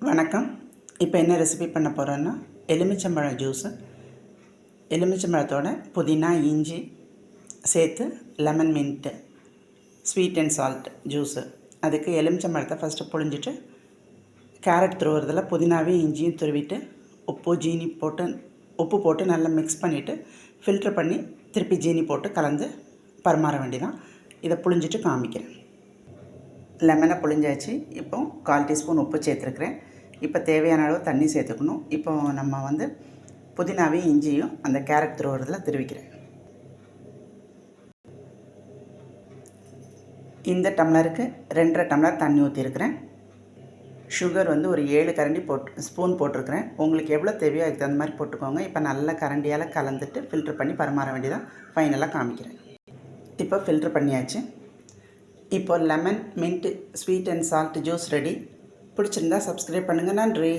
வணக்கம். இப்போ என்ன ரெசிபி பண்ண போகிறோன்னா எலுமிச்சம்பழம் ஜூஸு. எலுமிச்சம்பழத்தோட புதினா, இஞ்சி சேர்த்து lemon mint sweet and salt juice. அதுக்கு எலுமிச்சம்பழத்தை ஃபஸ்ட்டு புழிஞ்சிட்டு கேரட் துருவுறதில் புதினாவையும் இஞ்சியும் துருவிட்டு உப்பு போட்டு நல்லா மிக்ஸ் பண்ணிவிட்டு ஃபில்ட்ரு பண்ணி திருப்பி ஜீனி போட்டு கலந்து பரிமாற வேண்டியதான். இதை புழிஞ்சிட்டு காமிக்கிறேன். லெமனை புழிஞ்சாச்சு. இப்போ 1/4 டீஸ்பூன் உப்பு சேர்த்துருக்குறேன். இப்போ தேவையான அளவு தண்ணி சேர்த்துக்கணும். இப்போ நம்ம புதினாவையும் இஞ்சியும் அந்த கேரட் துருவுறதில் திருவிக்கிறேன். இந்த டம்ளருக்கு 2.5 டம்ளர் தண்ணி ஊற்றிருக்கிறேன். சுகர் ஒரு 7 கரண்டி ஸ்பூன் போட்டிருக்கிறேன். உங்களுக்கு எவ்வளோ தேவையோ அதுக்கு தகுந்த மாதிரி போட்டுக்கோங்க. இப்போ நல்லா கரண்டியால் கலந்துட்டு ஃபில்ட்ரு பண்ணி பரிமாற வேண்டியதான். ஃபைனலாக காமிக்கிறேன். இப்போ ஃபில்ட்ரு பண்ணியாச்சு. இப்போ lemon mint sweet and salt juice ready. பிடிச்சிருந்தா சப்ஸ்கிரைப் பண்ணுங்கள். நன்றி.